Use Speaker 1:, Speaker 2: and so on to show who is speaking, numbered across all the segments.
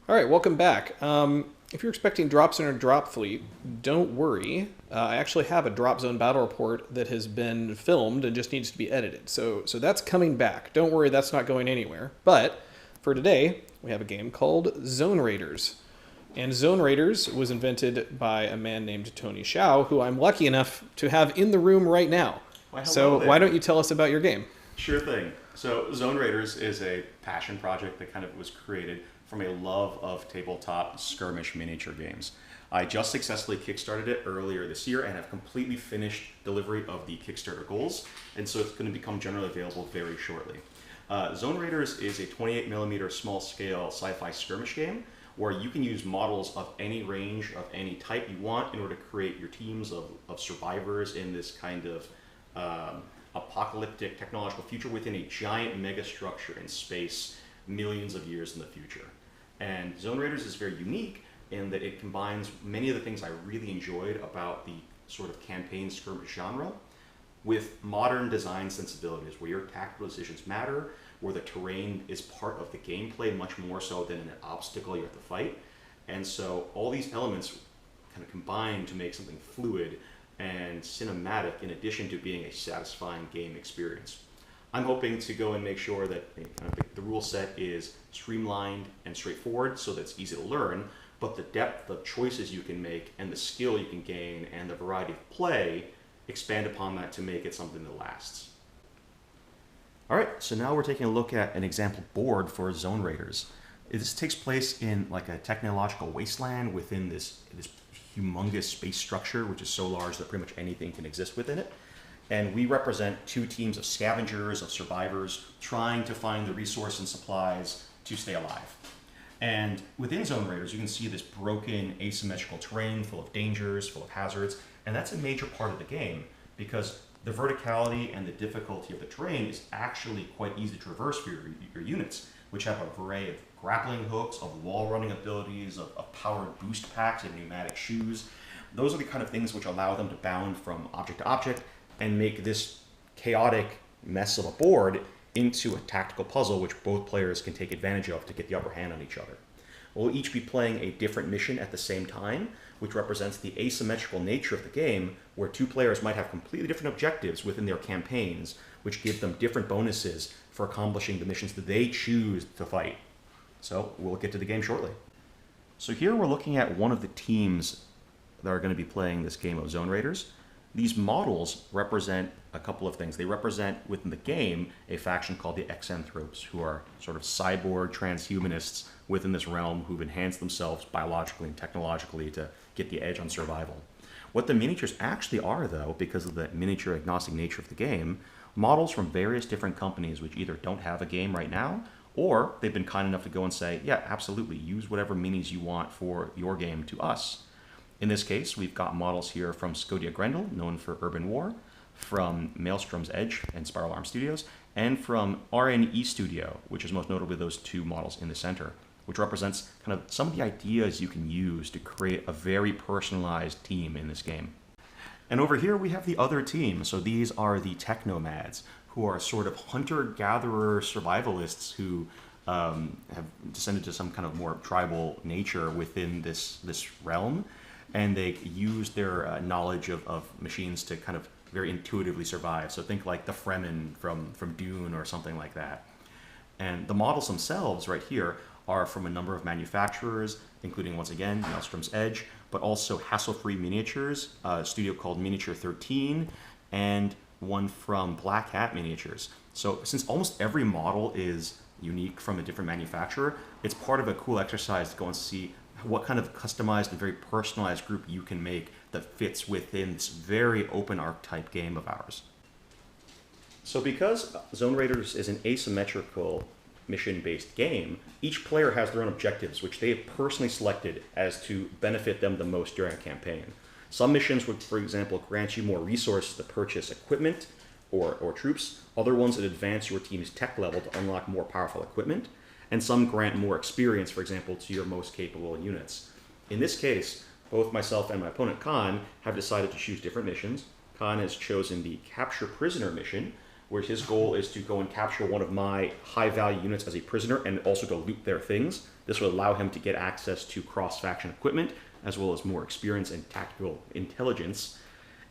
Speaker 1: All right, welcome back. If you're expecting drops in our drop fleet, don't worry. I actually have a drop zone battle report that has been filmed and just needs to be edited. So that's coming back. Don't worry, that's not going anywhere. But for today, we have a game called Zone Raiders. And Zone Raiders was invented by a man named Tony Shao, who I'm lucky enough to have in the room right now.
Speaker 2: Why,
Speaker 1: so
Speaker 2: there.
Speaker 1: Why don't you tell us about your game?
Speaker 2: Sure thing. So Zone Raiders is a passion project that kind of was created from a love of tabletop skirmish miniature games. I just successfully kickstarted it earlier this year and have completely finished delivery of the Kickstarter goals, and so it's going to become generally available very shortly. Zone Raiders is a 28mm small-scale sci-fi skirmish game where you can use models of any range, of any type you want in order to create your teams of survivors in this kind of apocalyptic technological future within a giant megastructure in space millions of years in the future. And Zone Raiders is very unique in that it combines many of the things I really enjoyed about the sort of campaign skirmish genre with modern design sensibilities where your tactical decisions matter, where the terrain is part of the gameplay much more so than an obstacle you have to fight. And so all these elements kind of combine to make something fluid and cinematic in addition to being a satisfying game experience. I'm hoping to go and make sure that the rule set is streamlined and straightforward so that it's easy to learn, but the depth of choices you can make and the skill you can gain and the variety of play expand upon that to make it something that lasts. All right, so now we're taking a look at an example board for Zone Raiders. This takes place in like a technological wasteland within this humongous space structure, which is so large that pretty much anything can exist within it. And we represent two teams of scavengers, of survivors, trying to find the resource and supplies to stay alive. And within Zone Raiders, you can see this broken, asymmetrical terrain full of dangers, full of hazards, and that's a major part of the game because the verticality and the difficulty of the terrain is actually quite easy to traverse for your units, which have an array of grappling hooks, of wall running abilities, of powered boost packs and pneumatic shoes. Those are the kind of things which allow them to bound from object to object and make this chaotic mess of a board into a tactical puzzle which both players can take advantage of to get the upper hand on each other. We'll each be playing a different mission at the same time, which represents the asymmetrical nature of the game, where two players might have completely different objectives within their campaigns, which give them different bonuses for accomplishing the missions that they choose to fight. So we'll get to the game shortly. So here we're looking at one of the teams that are going to be playing this game of Zone Raiders. These models represent a couple of things. They represent within the game a faction called the Xanthropes, who are sort of cyborg transhumanists within this realm who've enhanced themselves biologically and technologically to get the edge on survival. What the miniatures actually are, though, because of the miniature agnostic nature of the game, models from various different companies which either don't have a game right now or they've been kind enough to go and say, yeah, absolutely, use whatever minis you want for your game to us. In this case, we've got models here from Scotia Grendel, known for Urban War, from Maelstrom's Edge and Spiral Arm Studios, and from RNE Studio, which is most notably those two models in the center, which represents kind of some of the ideas you can use to create a very personalized team in this game. And over here we have the other team. So these are the Technomads, who are sort of hunter-gatherer survivalists who have descended to some kind of more tribal nature within this realm. And they use their knowledge of machines to kind of very intuitively survive. So think like the Fremen from Dune or something like that. And the models themselves right here are from a number of manufacturers, including, once again, Maelstrom's Edge, but also Hassle-Free Miniatures, a studio called Miniature 13, and one from Black Hat Miniatures. So since almost every model is unique from a different manufacturer, it's part of a cool exercise to go and see what kind of customized and very personalized group you can make that fits within this very open archetype game of ours. So because Zone Raiders is an asymmetrical mission-based game, each player has their own objectives, which they have personally selected as to benefit them the most during a campaign. Some missions would, for example, grant you more resources to purchase equipment or troops, other ones that advance your team's tech level to unlock more powerful equipment, and some grant more experience, for example, to your most capable units. In this case, both myself and my opponent Khan have decided to choose different missions. Khan has chosen the Capture Prisoner mission, where his goal is to go and capture one of my high-value units as a prisoner and also to loot their things. This would allow him to get access to cross-faction equipment, as well as more experience and tactical intelligence.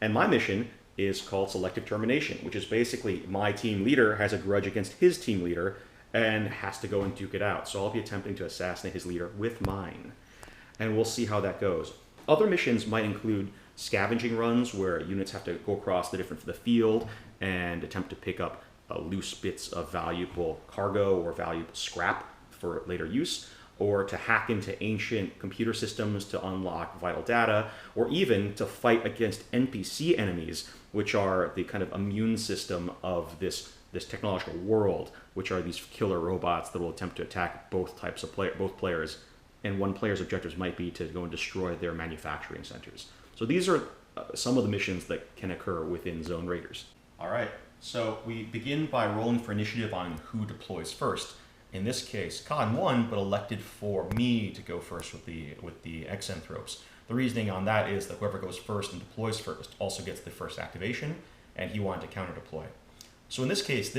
Speaker 2: And my mission is called Selective Termination, which is basically my team leader has a grudge against his team leader and has to go and duke it out. So I'll be attempting to assassinate his leader with mine. And we'll see how that goes. Other missions might include scavenging runs where units have to go across the field and attempt to pick up loose bits of valuable cargo or valuable scrap for later use, or to hack into ancient computer systems to unlock vital data, or even to fight against NPC enemies, which are the kind of immune system of this technological world, which are these killer robots that will attempt to attack both types of both players, and one player's objectives might be to go and destroy their manufacturing centers. So these are some of the missions that can occur within Zone Raiders. All right, so we begin by rolling for initiative on who deploys first. In this case, Khan won, but elected for me to go first with the Exanthropes. The reasoning on that is that whoever goes first and deploys first also gets the first activation, and he wanted to counter deploy. So in this case,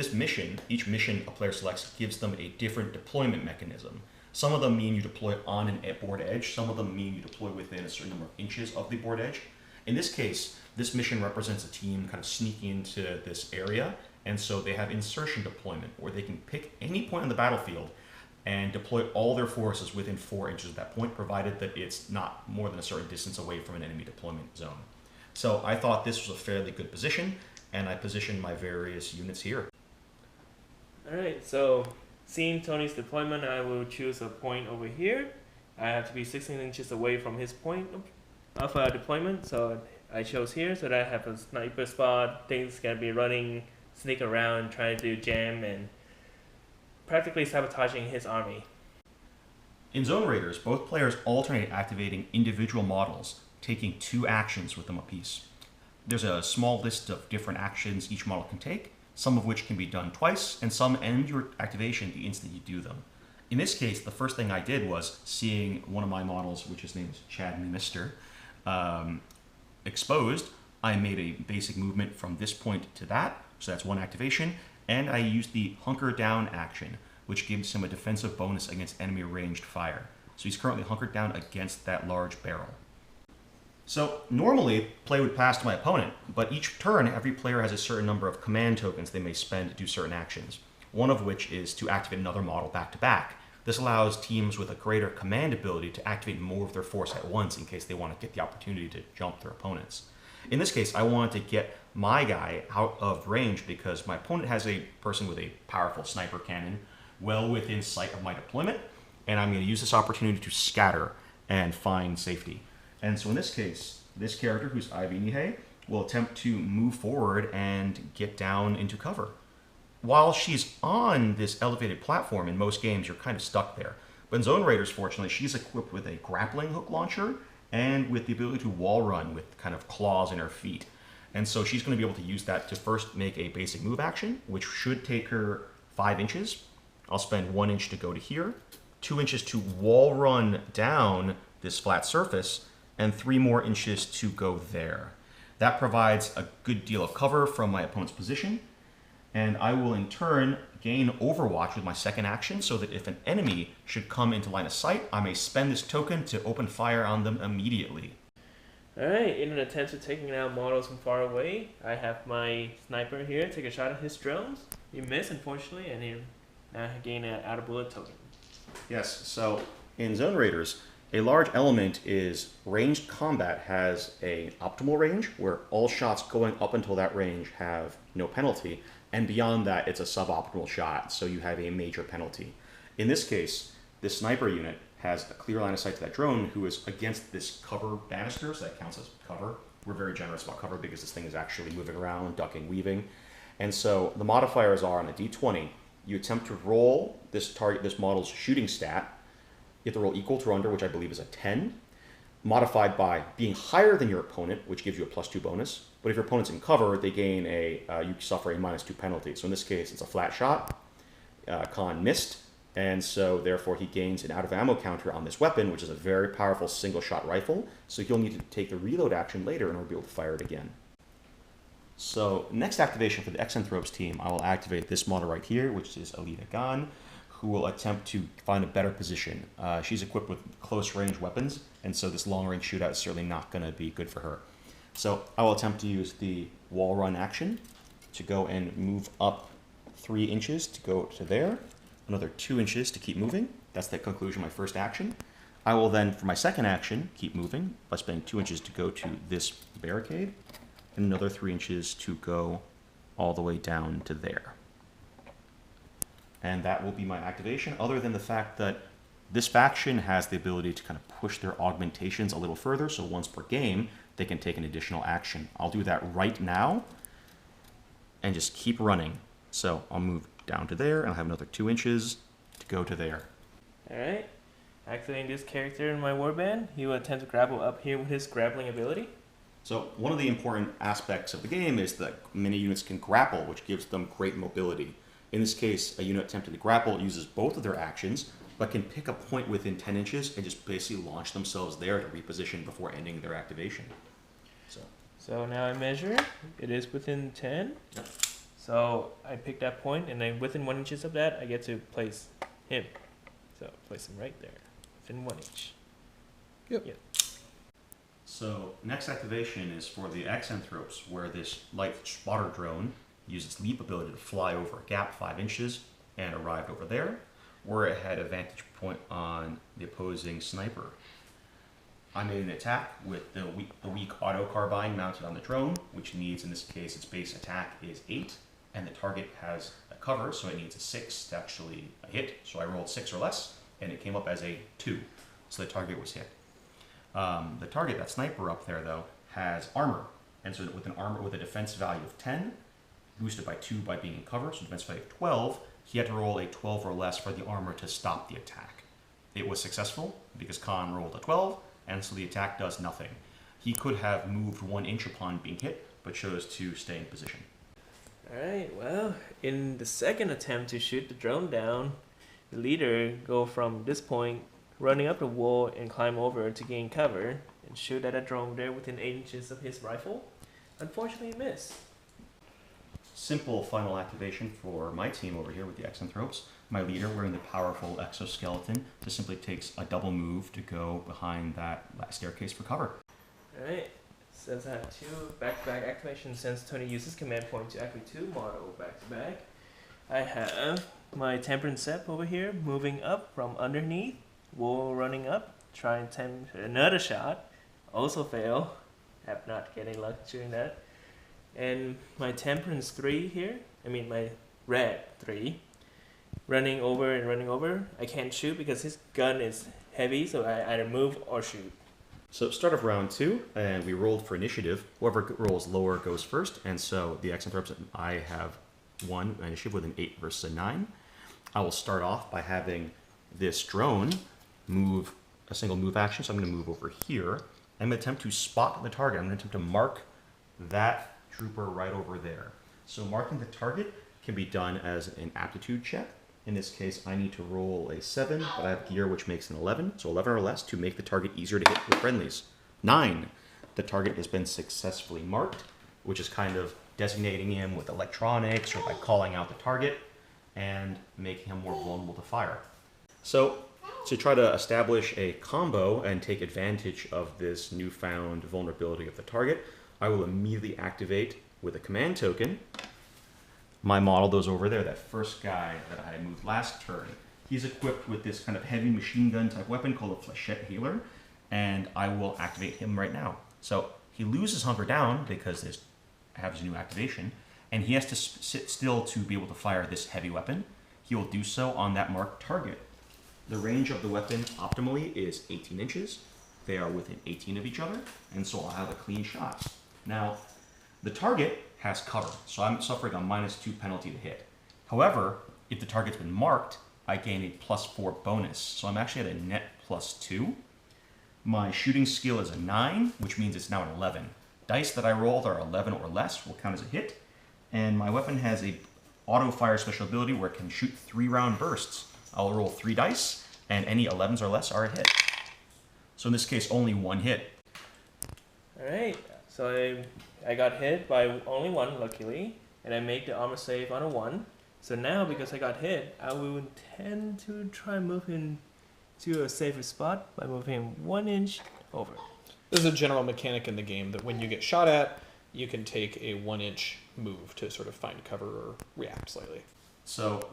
Speaker 2: each mission a player selects gives them a different deployment mechanism. Some of them mean you deploy on an board edge, some of them mean you deploy within a certain number of inches of the board edge. In this case, this mission represents a team kind of sneaking into this area, and so they have insertion deployment, where they can pick any point on the battlefield and deploy all their forces within 4 inches of that point, provided that it's not more than a certain distance away from an enemy deployment zone. So I thought this was a fairly good position, and I positioned my various units here.
Speaker 3: Alright, so seeing Tony's deployment, I will choose a point over here. I have to be 16 inches away from his point of deployment, so I chose here so that I have a sniper spot. Things can be running, sneak around, trying to do jam, and practically sabotaging his army.
Speaker 2: In Zone Raiders, both players alternate activating individual models, taking 2 actions with them apiece. There's a small list of different actions each model can take, some of which can be done twice, and some end your activation the instant you do them. In this case, the first thing I did was, seeing one of my models, which his name is Chad Mister, exposed, I made a basic movement from this point to that, so that's 1 activation, and I used the hunker down action, which gives him a defensive bonus against enemy ranged fire. So he's currently hunkered down against that large barrel. So normally, play would pass to my opponent, but each turn, every player has a certain number of command tokens they may spend to do certain actions, one of which is to activate another model back to back. This allows teams with a greater command ability to activate more of their force at once in case they want to get the opportunity to jump their opponents. In this case, I wanted to get my guy out of range because my opponent has a person with a powerful sniper cannon well within sight of my deployment, and I'm going to use this opportunity to scatter and find safety. And so in this case, this character, who's Ivy Nihei, will attempt to move forward and get down into cover. While she's on this elevated platform, in most games you're kind of stuck there. But in Zone Raiders, fortunately, she's equipped with a grappling hook launcher and with the ability to wall run with kind of claws in her feet. And so she's going to be able to use that to first make a basic move action, which should take her 5 inches. I'll spend 1 inch to go to here, 2 inches to wall run down this flat surface, and 3 more inches to go there. That provides a good deal of cover from my opponent's position, and I will in turn gain Overwatch with my second action so that if an enemy should come into line of sight, I may spend this token to open fire on them immediately.
Speaker 3: Alright, in an attempt at taking out models from far away, I have my sniper here take a shot at his drones. He missed, unfortunately, and he now gain an out-of-bullet token.
Speaker 2: Yes, so in Zone Raiders, a large element is ranged combat has an optimal range where all shots going up until that range have no penalty, and beyond that it's a suboptimal shot, so you have a major penalty. In this case, this sniper unit has a clear line of sight to that drone who is against this cover banister, so that counts as cover. We're very generous about cover because this thing is actually moving around, ducking, weaving. And so the modifiers are on a d20, you attempt to roll this model's shooting stat. You have to roll equal to or under, which I believe is a 10, modified by being higher than your opponent, which gives you a +2 bonus. But if your opponent's in cover, they gain you suffer a -2 penalty. So in this case, it's a flat shot. Khan missed, and so therefore he gains an out-of-ammo counter on this weapon, which is a very powerful single-shot rifle. So he'll need to take the reload action later in order to be able to fire it again. So next activation for the Exanthropes team, I will activate this model right here, which is Alita Gan, who will attempt to find a better position. She's equipped with close range weapons, and so this long range shootout is certainly not going to be good for her. So I will attempt to use the wall run action to go and move up 3 inches to go to there, another 2 inches to keep moving. That's the conclusion of my first action. I will then, for my second action, keep moving by spending 2 inches to go to this barricade, and another 3 inches to go all the way down to there. And that will be my activation, other than the fact that this faction has the ability to kind of push their augmentations a little further, so once per game, they can take an additional action. I'll do that right now, and just keep running. So I'll move down to there, and I'll have another 2 inches to go to there.
Speaker 3: Alright, activating this character in my warband, he will attempt to grapple up here with his grappling ability.
Speaker 2: So one of the important aspects of the game is that many units can grapple, which gives them great mobility. In this case, a unit attempting to grapple uses both of their actions, but can pick a point within 10 inches and just basically launch themselves there to reposition before ending their activation.
Speaker 3: So now I measure, it is within 10.
Speaker 2: Yep.
Speaker 3: So I pick that point, and then within 1 inch of that, I get to place him. So place him right there, within 1 inch.
Speaker 1: Yep.
Speaker 2: So next activation is for the Exanthropes, where this light spotter drone uses its leap ability to fly over a gap 5 inches and arrived over there, where it had a vantage point on the opposing sniper. I made an attack with the weak auto carbine mounted on the drone, which needs, in this case, its base attack is 8, and the target has a cover, so it needs a 6 to actually hit. So I rolled 6 or less, and it came up as a 2, so the target was hit. The target, that sniper up there, though, has armor, and so with an armor with a defense value of 10, boosted by 2 by being in cover, so defense value of 12, he had to roll a 12 or less for the armor to stop the attack. It was successful because Khan rolled a 12, and so the attack does nothing. He could have moved 1 inch upon being hit, but chose to stay in position.
Speaker 3: Alright, well, in the second attempt to shoot the drone down, the leader go from this point, running up the wall and climb over to gain cover, and shoot at a drone there within 8 inches of his rifle. Unfortunately, missed.
Speaker 2: Simple final activation for my team over here with the Exanthropes. My leader, wearing the powerful exoskeleton, just simply takes a double move to go behind that staircase for cover.
Speaker 3: Alright, since I have 2 back-to-back activations, since Tony uses command point to activate 2 model back-to-back, I have my Temperance Sep over here, moving up from underneath, wall running up, trying to attempt another shot, also fail, have not getting luck during that. And my Temperance 3 here, my Red 3, running over and running over. I can't shoot because his gun is heavy, so I either move or shoot.
Speaker 2: So start of round 2, and we rolled for initiative. Whoever rolls lower goes first, and so the Exanthropes, I have won initiative with an 8 versus a 9. I will start off by having this drone move a single move action, so I'm going to move over here. I'm going to attempt to spot the target. I'm going to attempt to mark that trooper right over there. So marking the target can be done as an aptitude check. In this case, I need to roll a 7, but I have gear which makes an 11, so 11 or less to make the target easier to hit with friendlies. 9, the target has been successfully marked, which is kind of designating him with electronics or by calling out the target and making him more vulnerable to fire. So to try to establish a combo and take advantage of this newfound vulnerability of the target, I will immediately activate with a command token my model goes over there, that first guy that I moved last turn. He's equipped with this kind of heavy machine gun type weapon called a Flechette Healer, and I will activate him right now. So he loses Hunker Down because this has his new activation, and he has to sit still to be able to fire this heavy weapon. He will do so on that marked target. The range of the weapon optimally is 18 inches. They are within 18 of each other, and so I'll have a clean shot. Now, the target has cover, so I'm suffering a -2 penalty to hit. However, if the target's been marked, I gain a +4 bonus, so I'm actually at a net +2. My shooting skill is a 9, which means it's now an 11. Dice that I rolled are 11 or less will count as a hit, and my weapon has a auto-fire special ability where it can shoot 3-round bursts. I'll roll 3 dice, and any 11s or less are a hit. So in this case, only 1 hit.
Speaker 3: Alright, so I I got hit by only 1, luckily, and I make the armor save on a 1. So now, because I got hit, I will intend to try and move him to a safer spot by moving him 1 inch over.
Speaker 1: This is a general mechanic in the game that when you get shot at, you can take a 1-inch move to sort of find cover or react slightly.
Speaker 2: So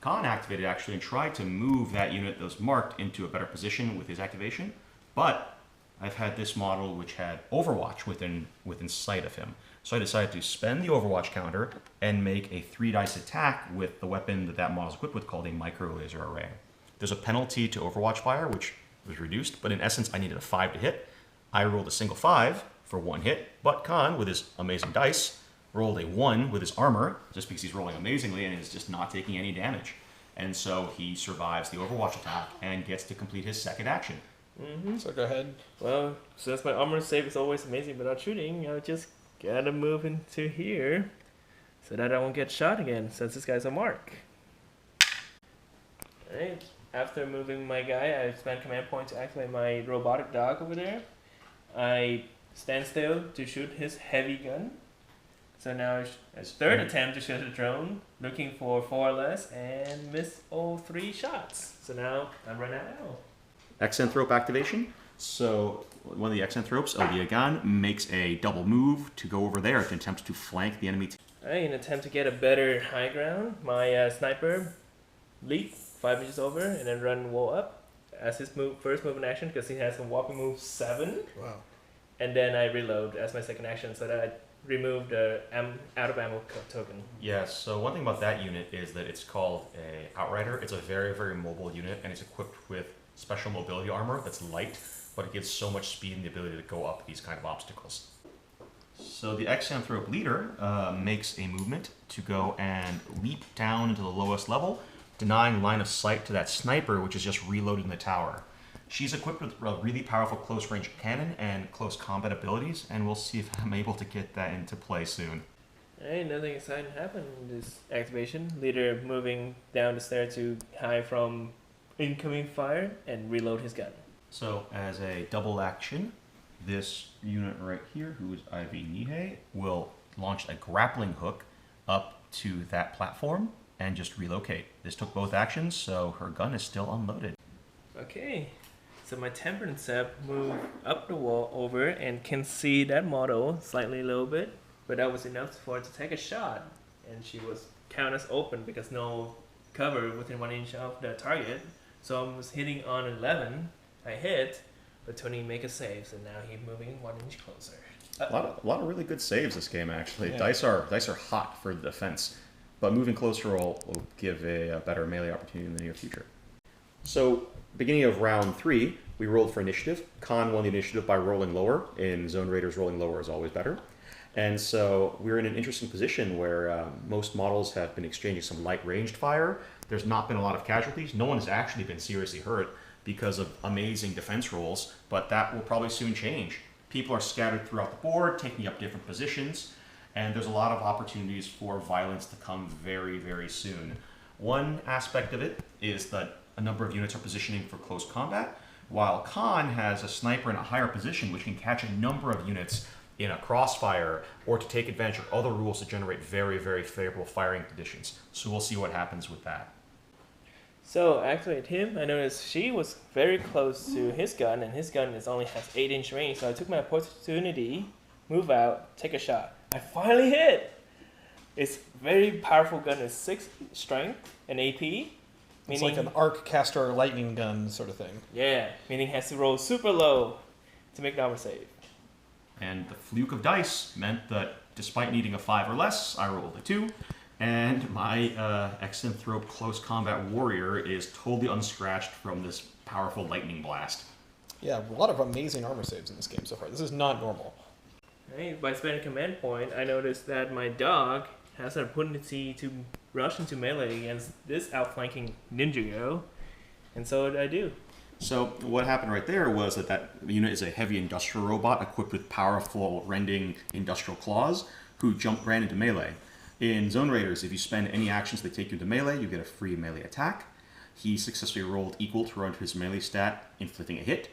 Speaker 2: Khan activated actually and tried to move that unit that was marked into a better position with his activation, but I've had this model which had Overwatch within sight of him. So I decided to spend the Overwatch counter and make a 3-dice attack with the weapon that model is equipped with called a micro laser array. There's a penalty to Overwatch fire, which was reduced, but in essence I needed a 5 to hit. I rolled a single 5 for 1 hit, but Khan, with his amazing dice, rolled a 1 with his armor, just because he's rolling amazingly and is just not taking any damage. And so he survives the Overwatch attack and gets to complete his second action.
Speaker 1: So go ahead.
Speaker 3: Well, since my armor save is always amazing but not shooting, I'll just gotta move into here so that I won't get shot again, since this guy's a mark. Alright, after moving my guy, I spend command point to activate my robotic dog over there. I stand still to shoot his heavy gun. So now a third attempt to shoot the drone, looking for 4 or less, and miss all 3 shots. So now I'm running out of ammo.
Speaker 2: Exanthrope activation. So one of the Exanthropes, Eldiagan, makes a double move to go over there to attempt to flank the enemy team.
Speaker 3: Alright, in an attempt to get a better high ground, my sniper leap 5 inches over and then run wall up as his first move in action, because he has a whopping move 7.
Speaker 1: Wow.
Speaker 3: And then I reload as my second action, so that I remove the out of ammo token.
Speaker 2: Yes, so one thing about that unit is that it's called a Outrider. It's a very, very mobile unit, and it's equipped with special mobility armor that's light, but it gives so much speed and the ability to go up these kind of obstacles. So the Exanthrope leader makes a movement to go and leap down into the lowest level, denying line of sight to that sniper, which is just reloaded in the tower. She's equipped with a really powerful close-range cannon and close combat abilities, and we'll see if I'm able to get that into play soon.
Speaker 3: Alright, nothing exciting happened in this activation. Leader moving down the stair to hide from incoming fire and reload his gun.
Speaker 2: So as a double action, this unit right here, who is Ivy Nihei, will launch a grappling hook up to that platform and just relocate. This took both actions, so her gun is still unloaded.
Speaker 3: Okay, so my temperance step moved up the wall over and can see that model slightly a little bit, but that was enough for her to take a shot, and she was counted as open because no cover within 1 inch of the target. So I was hitting on 11. I hit, but Tony make a save, so now he's moving 1 inch closer.
Speaker 2: A lot of really good saves this game, actually.
Speaker 1: Yeah.
Speaker 2: Dice are hot for the defense, but moving closer will give a better melee opportunity in the near future. So, beginning of round 3, we rolled for initiative. Khan won the initiative by rolling lower. In Zone Raiders, rolling lower is always better. And so we're in an interesting position where most models have been exchanging some light ranged fire. There's not been a lot of casualties. No one has actually been seriously hurt because of amazing defense rolls, but that will probably soon change. People are scattered throughout the board, taking up different positions, and there's a lot of opportunities for violence to come very, very soon. One aspect of it is that a number of units are positioning for close combat, while Khan has a sniper in a higher position which can catch a number of units in a crossfire or to take advantage of other rules to generate very, very favorable firing conditions. So we'll see what happens with that.
Speaker 3: So activate him. I noticed she was very close to his gun, and his gun only has 8 inch range. So I took my opportunity, move out, take a shot. I finally hit. It's very powerful gun. It's 6 strength and AP.
Speaker 1: It's like an arc caster lightning gun sort of thing.
Speaker 3: Yeah, meaning has to roll super low to make the armor save.
Speaker 2: And the fluke of dice meant that despite needing a 5 or less, I rolled a 2. And my Exanthrope Close Combat Warrior is totally unscratched from this powerful lightning blast.
Speaker 1: Yeah, a lot of amazing armor saves in this game so far. This is not normal.
Speaker 3: Right, by spending command point, I noticed that my dog has an opportunity to rush into melee against this outflanking ninja girl, and so I do.
Speaker 2: So what happened right there was that unit is a heavy industrial robot equipped with powerful rending industrial claws who ran into melee. In Zone Raiders, if you spend any actions that take you into melee, you get a free melee attack. He successfully rolled equal to run to his melee stat, inflicting a hit.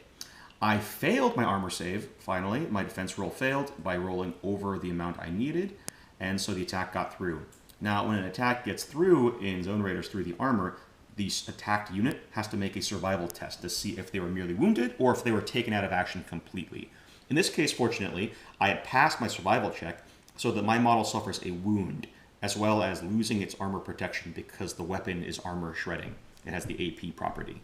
Speaker 2: I failed my armor save, finally. My defense roll failed by rolling over the amount I needed, and so the attack got through. Now, when an attack gets through in Zone Raiders through the armor, the attacked unit has to make a survival test to see if they were merely wounded or if they were taken out of action completely. In this case, fortunately, I had passed my survival check so that my model suffers a wound, as well as losing its armor protection because the weapon is armor shredding. It has the AP property.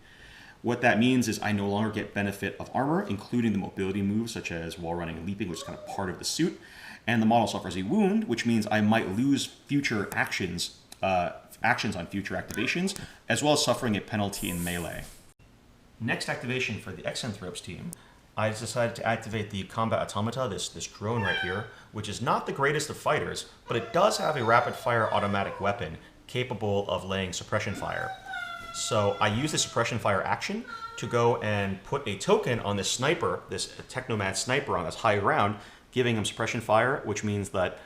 Speaker 2: What that means is I no longer get benefit of armor, including the mobility moves such as wall running and leaping, which is kind of part of the suit. And the model suffers a wound, which means I might lose future actions on future activations, as well as suffering a penalty in melee. Next activation for the Exanthropes team, I decided to activate the Combat Automata, this drone right here, which is not the greatest of fighters, but it does have a rapid-fire automatic weapon capable of laying suppression fire. So I use the suppression fire action to go and put a token on this sniper, this Technomad sniper on this high ground, giving him suppression fire, which means that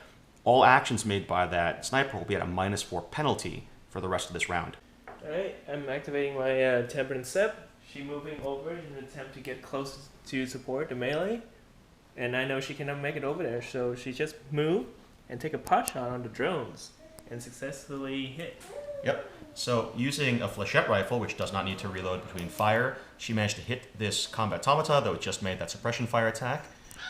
Speaker 2: all actions made by that sniper will be at a -4 penalty for the rest of this round.
Speaker 3: Alright, I'm activating my Temperance Step. She's moving over in an attempt to get close to support the melee. And I know she cannot make it over there, so she just move and take a pot shot on the drones and successfully hit.
Speaker 2: Yep. So using a flechette rifle, which does not need to reload between fire, she managed to hit this Combat Automata that just made that suppression fire attack.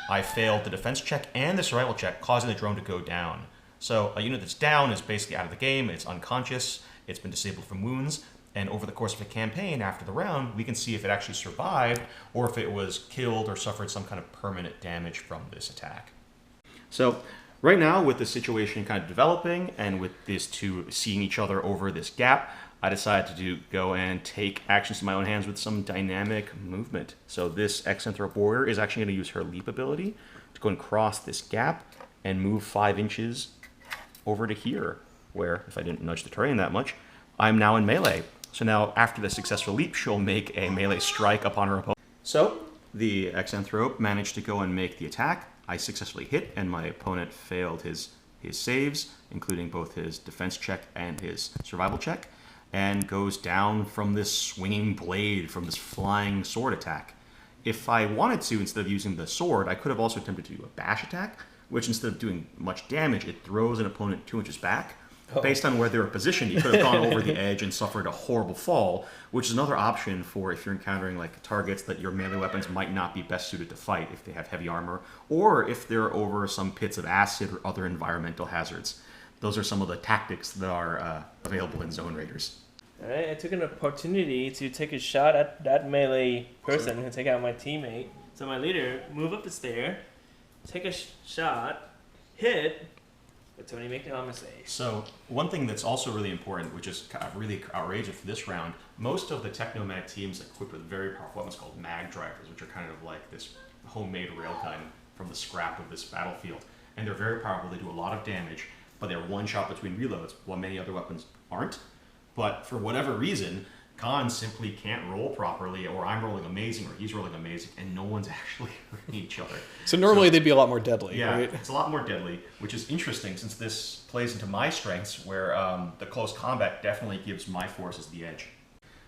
Speaker 2: I failed the defense check and the survival check, causing the drone to go down. So a unit that's down is basically out of the game, it's unconscious, it's been disabled from wounds, and over the course of a campaign after the round, we can see if it actually survived or if it was killed or suffered some kind of permanent damage from this attack. So right now, with the situation kind of developing and with these two seeing each other over this gap, I decided to go and take actions in my own hands with some dynamic movement. So this Exanthrope warrior is actually going to use her leap ability to go and cross this gap and move 5 inches over to here, where, if I didn't nudge the terrain that much, I'm now in melee. So now, after the successful leap, she'll make a melee strike upon her opponent. So the Exanthrope managed to go and make the attack. I successfully hit, and my opponent failed his saves, including both his defense check and his survival check, and goes down from this swinging blade, from this flying sword attack. If I wanted to, instead of using the sword, I could have also attempted to do a bash attack, which instead of doing much damage, it throws an opponent 2 inches back. Based on where they were positioned, you could have gone over the edge and suffered a horrible fall, which is another option for if you're encountering like targets that your melee weapons might not be best suited to fight if they have heavy armor, or if they're over some pits of acid or other environmental hazards. Those are some of the tactics that are available in Zone Raiders.
Speaker 3: Alright, I took an opportunity to take a shot at that melee person who take out my teammate. So my leader move up the stair, take a shot, hit, but Tony make the armor save. So
Speaker 2: one thing that's also really important, which is kind of really outrageous for this round, most of the Technomad teams are equipped with very powerful weapons called mag drivers, which are kind of like this homemade railgun from the scrap of this battlefield. And they're very powerful, they do a lot of damage, but they're one shot between reloads, while many other weapons aren't. But for whatever reason, Khan simply can't roll properly, or I'm rolling amazing, or he's rolling amazing, and no one's actually hurting each other.
Speaker 1: So normally they'd be a lot more deadly,
Speaker 2: yeah,
Speaker 1: right?
Speaker 2: It's a lot more deadly, which is interesting since this plays into my strengths, where the close combat definitely gives my forces the edge.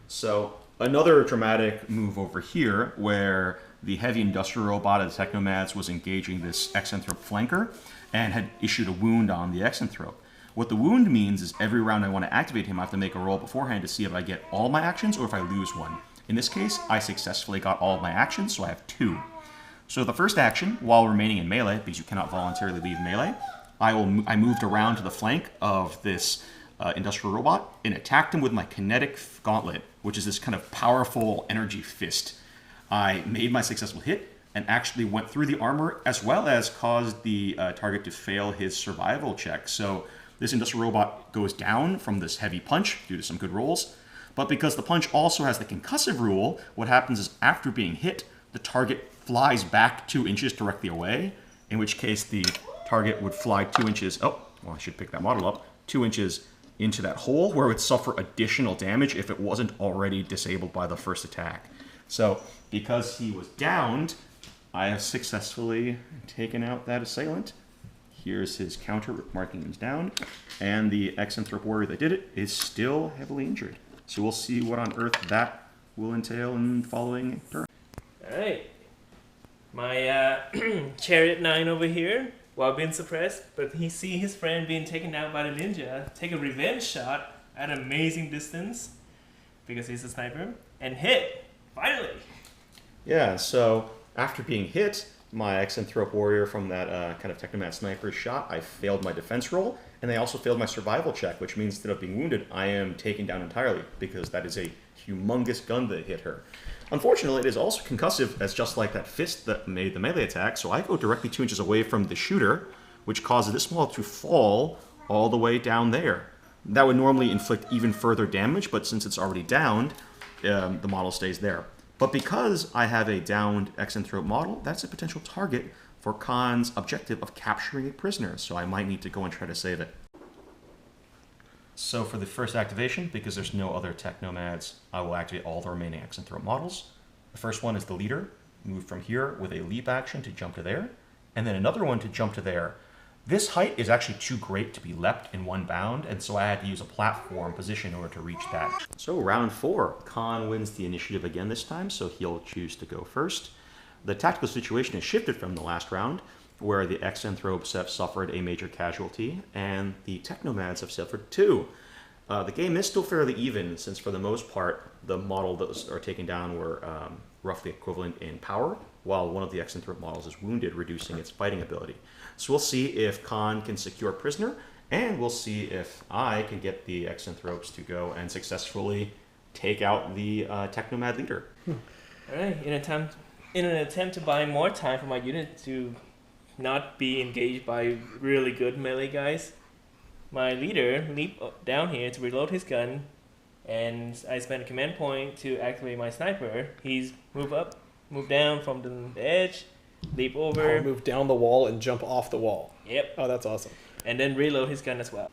Speaker 2: So another dramatic move over here, where the heavy industrial robot of the Technomads was engaging this Exanthrope flanker, and had issued a wound on the Exanthrope. What the wound means is every round I want to activate him, I have to make a roll beforehand to see if I get all my actions or if I lose one. In this case, I successfully got all of my actions, so I have 2. So the first action, while remaining in melee, because you cannot voluntarily leave melee, I moved around to the flank of this industrial robot and attacked him with my kinetic gauntlet, which is this kind of powerful energy fist. I made my successful hit and actually went through the armor, as well as caused the target to fail his survival check. So this industrial robot goes down from this heavy punch due to some good rolls, but because the punch also has the concussive rule, what happens is after being hit, the target flies back 2 inches directly away, in which case the target would fly 2 inches, oh, well I should pick that model up, 2 inches into that hole where it would suffer additional damage if it wasn't already disabled by the first attack. So because he was downed, I have successfully taken out that assailant. Here's his counter, marking him down, and the Exanthrope warrior that did it is still heavily injured. So we'll see what on earth that will entail in following turn.
Speaker 3: Alright, My chariot 9 over here, while being suppressed, but he see his friend being taken out by the ninja, take a revenge shot at an amazing distance, because he's a sniper, and hit, finally.
Speaker 2: Yeah, so after being hit, my Exanthrope warrior from that kind of Technomat sniper shot, I failed my defense roll, and I also failed my survival check, which means instead of being wounded, I am taken down entirely, because that is a humongous gun that hit her. Unfortunately, it is also concussive, as just like that fist that made the melee attack, so I go directly 2 inches away from the shooter, which causes this model to fall all the way down there. That would normally inflict even further damage, but since it's already downed, the model stays there. But because I have a downed Exanthrope model, that's a potential target for Khan's objective of capturing a prisoner, so I might need to go and try to save it. So for the first activation, because there's no other Technomads, I will activate all the remaining Exanthrope models. The first one is the leader, move from here with a leap action to jump to there, and then another one to jump to there. This height is actually too great to be leapt in one bound, and so I had to use a platform position in order to reach that. So round 4, Khan wins the initiative again this time, so he'll choose to go first. The tactical situation has shifted from the last round, where the Exanthropes have suffered a major casualty, and the Technomads have suffered 2. The game is still fairly even, since for the most part, the model that are taken down were roughly equivalent in power, while one of the Exanthrope models is wounded, reducing its fighting ability. So we'll see if Khan can secure a prisoner, and we'll see if I can get the Exanthropes to go and successfully take out the Technomad leader.
Speaker 3: Alright, in an attempt to buy more time for my unit to not be engaged by really good melee guys, my leader leaped down here to reload his gun, and I spent a command point to activate my sniper. He's move down from the edge, leap over.
Speaker 1: Move down the wall and jump off the wall.
Speaker 3: Yep.
Speaker 1: Oh, that's awesome.
Speaker 3: And then reload his gun as well.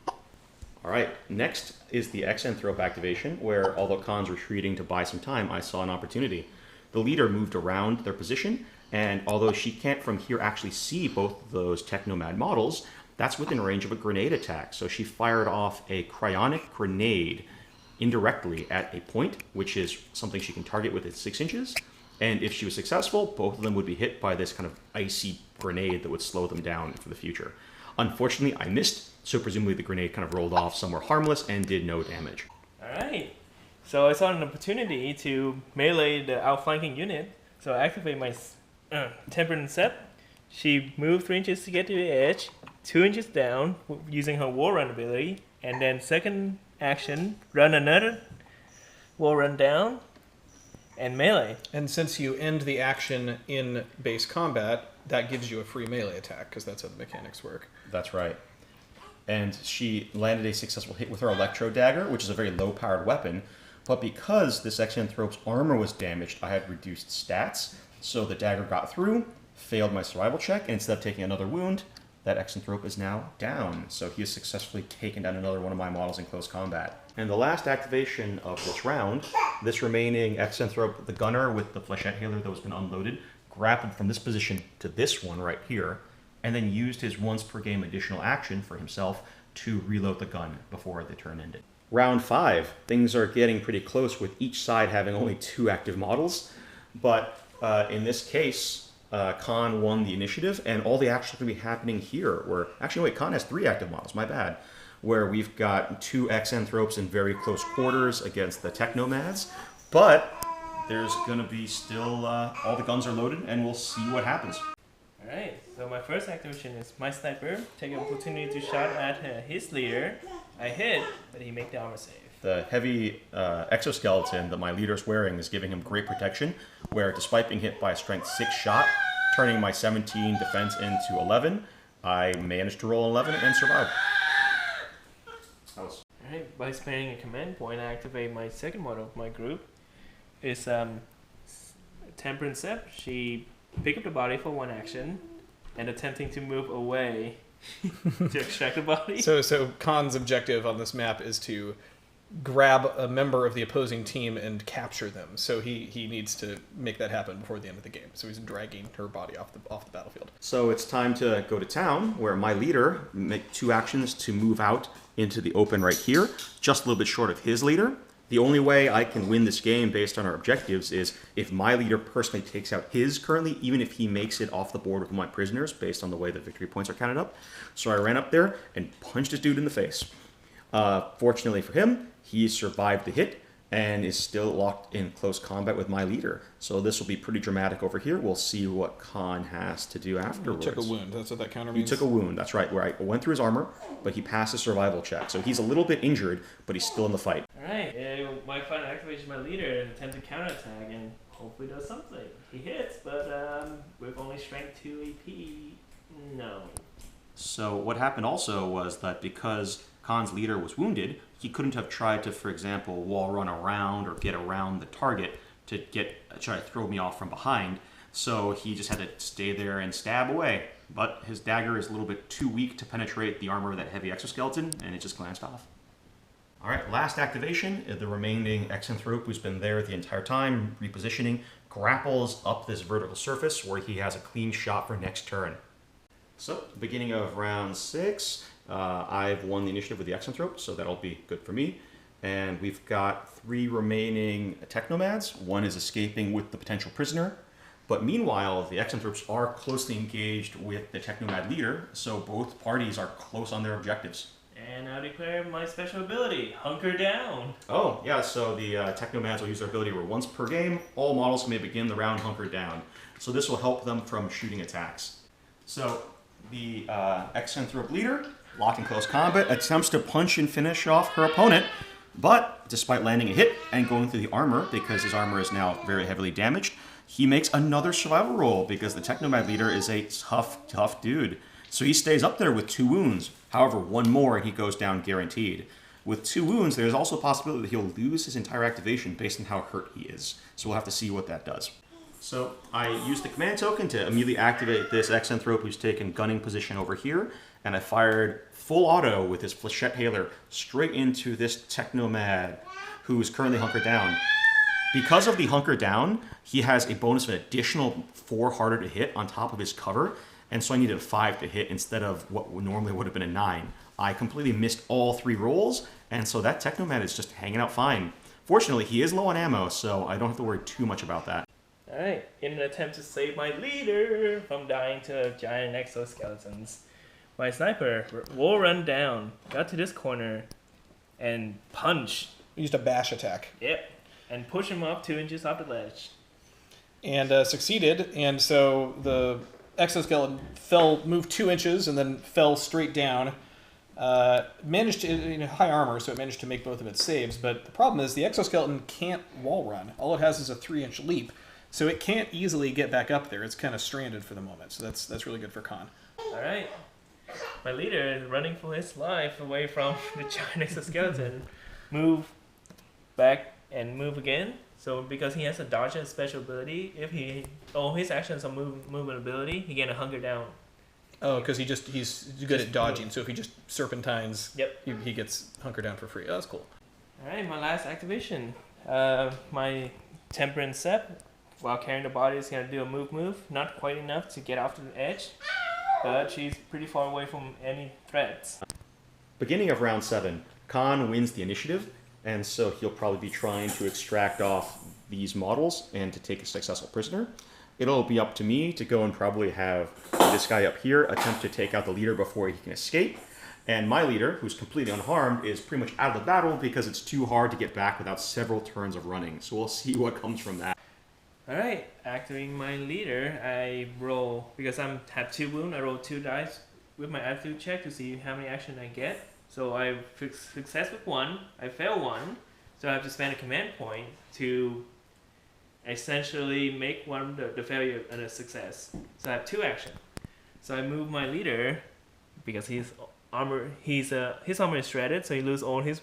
Speaker 2: Alright, next is the Exanthrope activation, where although Khan's retreating to buy some time, I saw an opportunity. The leader moved around their position, and although she can't from here actually see both of those Technomad models, that's within range of a grenade attack. So she fired off a cryonic grenade indirectly at a point, which is something she can target with its 6 inches. And if she was successful, both of them would be hit by this kind of icy grenade that would slow them down for the future. Unfortunately, I missed, so presumably the grenade kind of rolled off somewhere harmless and did no damage.
Speaker 3: Alright, so I saw an opportunity to melee the outflanking unit, so I activate my Tempered Sept. She moved 3 inches to get to the edge, 2 inches down using her War Run ability, and then second action, run another War Run down, and melee.
Speaker 1: And since you end the action in base combat, that gives you a free melee attack, because that's how the mechanics work.
Speaker 2: That's right. And she landed a successful hit with her Electro Dagger, which is a very low-powered weapon, but because this Exanthrope's armor was damaged, I had reduced stats, so the dagger got through, failed my survival check, and instead of taking another wound, that Exanthrope is now down. So he has successfully taken down another one of my models in close combat. And the last activation of this round, this remaining Exanthrope, the gunner with the flechette hailer that was been unloaded, grappled from this position to this one right here, and then used his once per game additional action for himself to reload the gun before the turn ended. Round 5, things are getting pretty close with each side having only 2 active models, but in this case, Khan won the initiative, and all the action going to be happening here, where, actually wait, Khan has 3 active models, my bad, where we've got 2 Exanthropes in very close quarters against the Technomads, but there's going to be still, all the guns are loaded, and we'll see what happens.
Speaker 3: Alright, so my first activation is my sniper, take an opportunity to shot at his leader. I hit, but he make the armor save.
Speaker 2: The heavy exoskeleton that my leader's wearing is giving him great protection, where despite being hit by a strength 6 shot, turning my 17 defense into 11, I managed to roll 11 and survive.
Speaker 3: Alright, by spending a command point, I activate my second model of my group. It's Tempered Sept. She pick up the body for 1 action, and attempting to move away to extract the body.
Speaker 1: So Khan's objective on this map is to grab a member of the opposing team and capture them. So he needs to make that happen before the end of the game. So he's dragging her body off the battlefield.
Speaker 2: So it's time to go to town, where my leader make 2 actions to move out into the open right here, just a little bit short of his leader. The only way I can win this game based on our objectives is if my leader personally takes out his currently, even if he makes it off the board with my prisoners based on the way the victory points are counted up. So I ran up there and punched this dude in the face. Fortunately for him, he survived the hit and is still locked in close combat with my leader. So this will be pretty dramatic over here. We'll see what Khan has to do afterwards.
Speaker 1: You took a wound. That's what that counter means?
Speaker 2: He took a wound, that's right, where I went through his armor, but he passed a survival check. So he's a little bit injured, but he's still in the fight.
Speaker 3: Alright, my final activation, my leader, and attempt to counterattack, and hopefully does something. He hits, but with only strength 2 AP, no.
Speaker 2: So what happened also was that because Khan's leader was wounded, he couldn't have tried to, for example, wall run around or get around the target to try to throw me off from behind. So he just had to stay there and stab away. But his dagger is a little bit too weak to penetrate the armor of that heavy exoskeleton, and it just glanced off. All right, last activation, the remaining Exanthrope, who's been there the entire time, repositioning, grapples up this vertical surface where he has a clean shot for next turn. So, beginning of round 6, I've won the initiative with the Exanthrope, so that'll be good for me. And we've got 3 remaining Technomads. One is escaping with the potential prisoner. But meanwhile, the Exanthropes are closely engaged with the Technomad leader, so both parties are close on their objectives.
Speaker 3: And I'll declare my special ability, Hunker Down.
Speaker 2: Oh, yeah, so the Technomads will use their ability where once per game, all models may begin the round hunkered down. So this will help them from shooting attacks. So the Exanthrope leader, locked in close combat, attempts to punch and finish off her opponent, but despite landing a hit and going through the armor, because his armor is now very heavily damaged, he makes another survival roll because the Technomad leader is a tough dude. So he stays up there with 2 wounds. However, 1 more and he goes down guaranteed. With 2 wounds, there's also a possibility that he'll lose his entire activation based on how hurt he is. So we'll have to see what that does. So I used the command token to immediately activate this Exanthrope who's taken gunning position over here, and I fired full auto with his Flechette Hailer straight into this Technomad who is currently hunkered down. Because of the hunker down, he has a bonus of an additional 4 harder to hit on top of his cover, and so I needed a 5 to hit instead of what normally would have been a 9. I completely missed all 3 rolls, and so that Technomad is just hanging out fine. Fortunately, he is low on ammo, so I don't have to worry too much about that.
Speaker 3: Alright, in an attempt to save my leader from dying to giant exoskeletons, my sniper will run down, got to this corner, and punch.
Speaker 1: Used a bash attack.
Speaker 3: Yep, and push him up 2 inches off the ledge.
Speaker 1: And succeeded, and so the exoskeleton moved 2 inches and then fell straight down. Managed to, high armor, so it managed to make both of its saves, but the problem is the exoskeleton can't wall run. All it has is a 3-inch leap, so it can't easily get back up there. It's kind of stranded for the moment, so that's really good for Khan.
Speaker 3: Alright, my leader is running for his life away from the giant exoskeleton. Move back and move again. So because he has a dodge and special ability, if his actions are movement ability, he get a hunker down.
Speaker 1: Oh, because he's good at dodging, so if he just serpentines,
Speaker 3: yep,
Speaker 1: he gets hunker down for free. Oh, that's cool.
Speaker 3: Alright, my last activation. My Temperance Sep, while carrying the body, is going to do a move. Not quite enough to get off to the edge, but she's pretty far away from any threats.
Speaker 2: Beginning of round 7, Khan wins the initiative, and so he'll probably be trying to extract off these models and to take a successful prisoner. It'll be up to me to go and probably have this guy up here attempt to take out the leader before he can escape. And my leader, who's completely unharmed, is pretty much out of the battle because it's too hard to get back without several turns of running. So we'll see what comes from that.
Speaker 3: Alright, activating my leader, I roll, because I have 2 wounds, I roll 2 dice with my aptitude check to see how many action I get. So I success with 1, I fail 1, so I have to spend a command point to essentially make one the failure and a success. So I have 2 action. So I move my leader because his armor is shredded, so he loses all his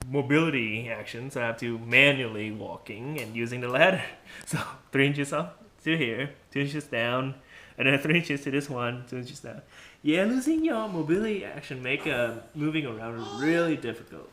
Speaker 3: mobility actions. So I have to manually walking and using the ladder. So 3 inches up to here, 2 inches down, and then 3 inches to this one, 2 inches down. Yeah, losing your mobility action make moving around really difficult.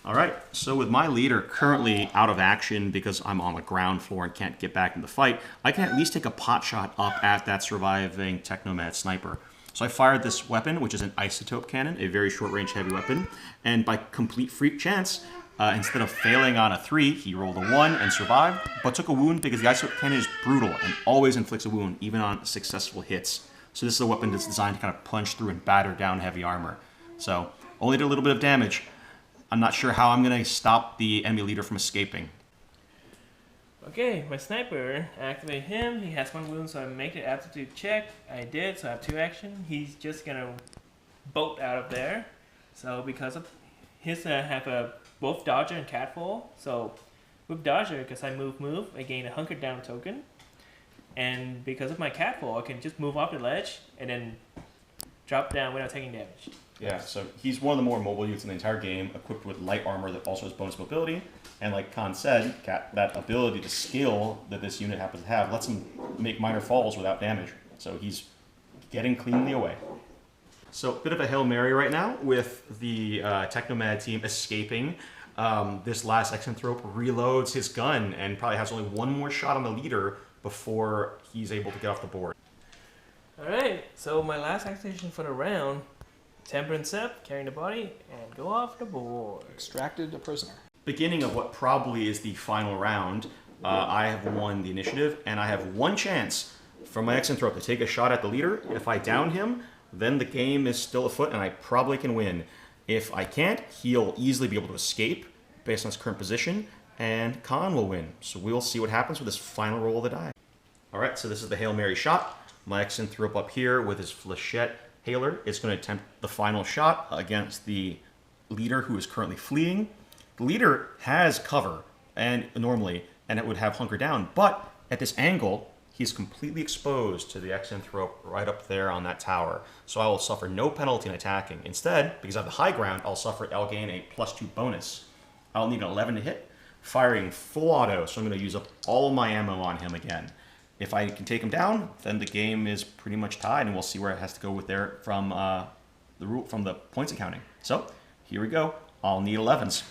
Speaker 2: All right, so with my leader currently out of action because I'm on the ground floor and can't get back in the fight, I can at least take a pot shot up at that surviving Technomad sniper. So I fired this weapon, which is an isotope cannon, a very short-range heavy weapon, and by complete freak chance, Instead of failing on a 3, he rolled a 1 and survived, but took a wound because the isotope cannon is brutal and always inflicts a wound, even on successful hits. So this is a weapon that's designed to kind of punch through and batter down heavy armor. So only did a little bit of damage. I'm not sure how I'm going to stop the enemy leader from escaping.
Speaker 3: Okay, my sniper, activate him. He has 1 wound, so I make the aptitude check. I did, so I have 2 action. He's just gonna bolt out of there. So because of his have a both dodger and catfall. So with dodger, because I move, I gain a hunker down token. And because of my catfall, I can just move off the ledge and then drop down without taking damage.
Speaker 2: Yeah, so he's one of the more mobile units in the entire game, equipped with light armor that also has bonus mobility. And like Khan said, that ability to skill that this unit happens to have lets him make minor falls without damage. So he's getting cleanly away. So a bit of a Hail Mary right now with the Technomad team escaping. This last Exanthrope reloads his gun and probably has only 1 more shot on the leader before he's able to get off the board.
Speaker 3: Alright, so my last activation for the round, Temperance up, carrying the body, and go off the board.
Speaker 1: Extracted a prisoner.
Speaker 2: Beginning of what probably is the final round, I have won the initiative, and I have 1 chance from my Exanthrope to take a shot at the leader. If I down him, then the game is still afoot, and I probably can win. If I can't, he'll easily be able to escape based on his current position, and Khan will win. So we'll see what happens with this final roll of the die. All right, so this is the Hail Mary shot. My Exanthrope up here with his Flechette Hailer is going to attempt the final shot against the leader who is currently fleeing. The leader has cover and normally, and it would have hunker down, but at this angle, he's completely exposed to the Exanthrope right up there on that tower. So I will suffer no penalty in attacking. Instead, because I have the high ground, I'll gain a +2 bonus. I'll need an 11 to hit, firing full auto, so I'm going to use up all my ammo on him again. If I can take him down, then the game is pretty much tied, and we'll see where it has to go with there from the points accounting. So here we go. I'll need 11s.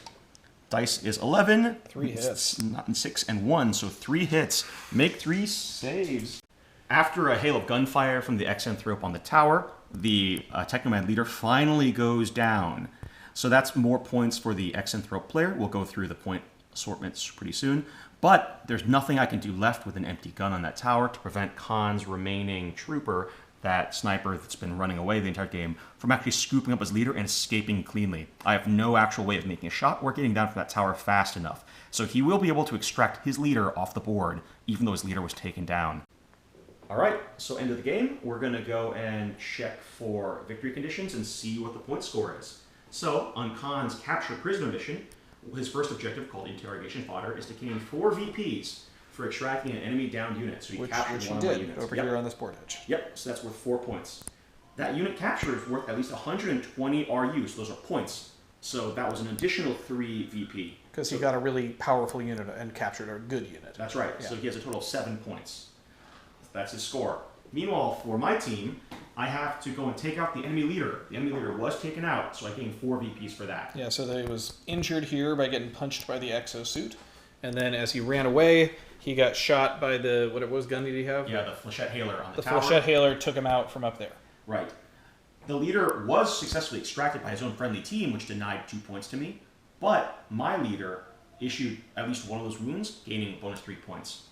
Speaker 2: Dice is 11.
Speaker 1: 3 hits.
Speaker 2: Not 6 and 1, so 3 hits. Make 3 saves. After a hail of gunfire from the Exanthrope on the tower, the Technomad leader finally goes down. So that's more points for the Exanthrope player. We'll go through the point assortments pretty soon. But there's nothing I can do left with an empty gun on that tower to prevent Khan's remaining trooper, that sniper that's been running away the entire game, from actually scooping up his leader and escaping cleanly. I have no actual way of making a shot or getting down from that tower fast enough. So he will be able to extract his leader off the board, even though his leader was taken down. All right, so end of the game, we're going to go and check for victory conditions and see what the point score is. So on Khan's capture prisoner mission, his first objective, called interrogation fodder, is to gain 4 VPs for extracting an enemy downed unit. So he captured one of my units.
Speaker 1: Over here on this board edge.
Speaker 2: Yep, so that's worth 4 points. That unit captured is worth at least 120 RU, so those are points. So that was an additional 3 VP.
Speaker 1: Because he got a really powerful unit and captured a good unit.
Speaker 2: That's right, yeah. So he has a total of 7 points. That's his score. Meanwhile, for my team, I have to go and take out the enemy leader. The enemy leader was taken out, so I gained 4 VPs for that.
Speaker 1: Yeah, so he was injured here by getting punched by the exosuit. And then as he ran away, he got shot by the, what gun did he have?
Speaker 2: Yeah, the Flechette Hailer on the tower.
Speaker 1: The Flechette Hailer took him out from up there.
Speaker 2: Right. The leader was successfully extracted by his own friendly team, which denied 2 points to me. But my leader issued at least one of those wounds, gaining bonus 3 points.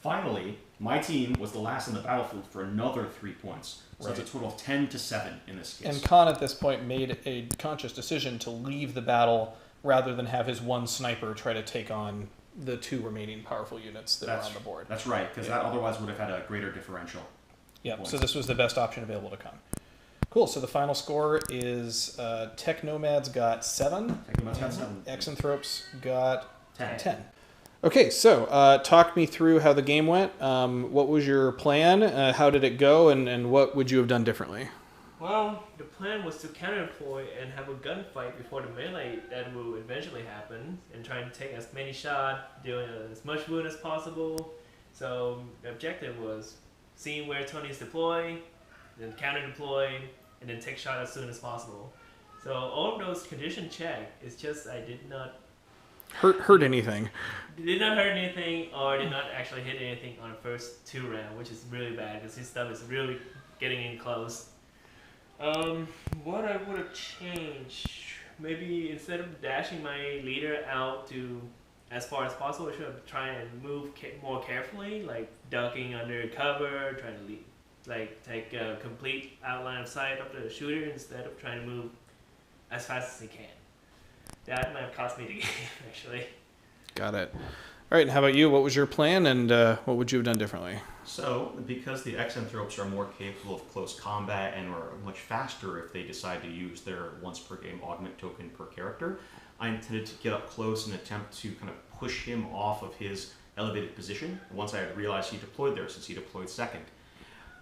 Speaker 2: Finally, my team was the last on the battlefield for another 3 points. So that's a total of 10 to 7 in this case.
Speaker 1: And Khan at this point made a conscious decision to leave the battle rather than have his one sniper try to take on the 2 remaining powerful units that were on the board.
Speaker 2: That's right, because that otherwise would have had a greater differential.
Speaker 1: Yeah, so this was the best option available to Khan. Cool, so the final score is Technomad's got 7.
Speaker 2: Technomad's got 7.
Speaker 1: Exanthrope's got 10. Okay, so talk me through how the game went. What was your plan? How did it go? And what would you have done differently?
Speaker 3: Well, the plan was to counter-deploy and have a gunfight before the melee that will eventually happen, and trying to take as many shots, doing as much wound as possible. So the objective was seeing where Tony's deploy, then counter-deploy, and then take shot as soon as possible. So all of those condition check, it's just I did not
Speaker 1: hurt anything.
Speaker 3: Did not hurt anything, or did not actually hit anything on the first 2 rounds, which is really bad because his stuff is really getting in close. What I would have changed, maybe instead of dashing my leader out to as far as possible, I should try and move more carefully, like ducking under cover, trying to take a complete outline of sight of the shooter instead of trying to move as fast as he can. That might have cost me the game, actually.
Speaker 1: Got it. All right, and how about you? What was your plan, and what would you have done differently?
Speaker 2: So, because the Xanthropes are more capable of close combat and are much faster if they decide to use their once per game augment token per character, I intended to get up close and attempt to kind of push him off of his elevated position once I had realized he deployed there, since he deployed second.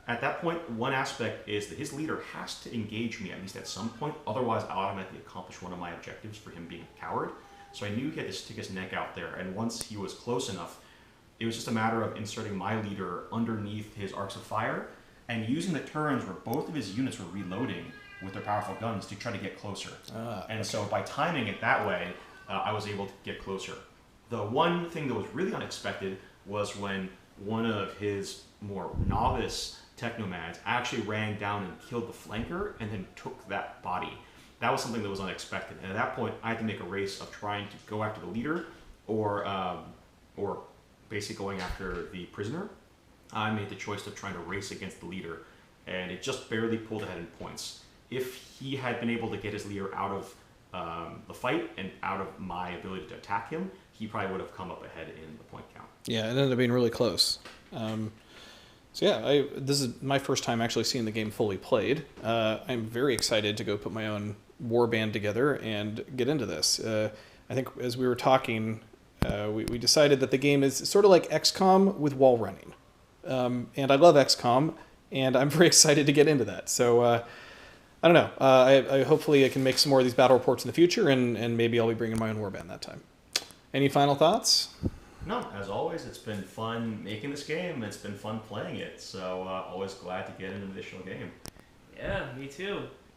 Speaker 2: At that point, one aspect is that his leader has to engage me at least at some point, otherwise I'll automatically accomplish one of my objectives for him being a coward. So I knew he had to stick his neck out there, and once he was close enough, it was just a matter of inserting my leader underneath his arcs of fire and using the turns where both of his units were reloading with their powerful guns to try to get closer. So by timing it that way, I was able to get closer. The one thing that was really unexpected was when one of his more novice technomads actually ran down and killed the flanker and then took that body. That was something that was unexpected. And at that point, I had to make a race of trying to go after the leader or basically going after the prisoner. I made the choice of trying to race against the leader, and it just barely pulled ahead in points. If he had been able to get his leader out of the fight and out of my ability to attack him, he probably would have come up ahead in the point count.
Speaker 1: Yeah, it ended up being really close. So yeah, this is my first time actually seeing the game fully played. I'm very excited to go put my own warband together and get into this. I think as we were talking, we decided that the game is sort of like XCOM with wall running. And I love XCOM, and I'm very excited to get into that. So I don't know. I hopefully I can make some more of these battle reports in the future, and maybe I'll be bringing my own warband that time. Any final thoughts?
Speaker 2: No, as always, it's been fun making this game. It's been fun playing it. So always glad to get an additional game.
Speaker 3: Yeah, me too.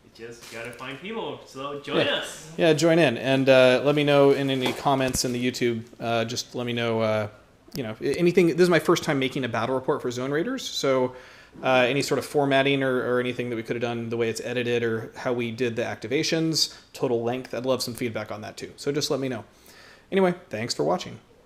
Speaker 3: You just gotta find people. So join us.
Speaker 1: Yeah, join in, and let me know in any comments in the YouTube. Just let me know. Anything. This is my first time making a battle report for Zone Raiders, so any sort of formatting or anything that we could have done, the way it's edited or how we did the activations, total length. I'd love some feedback on that too. So just let me know. Anyway, thanks for watching.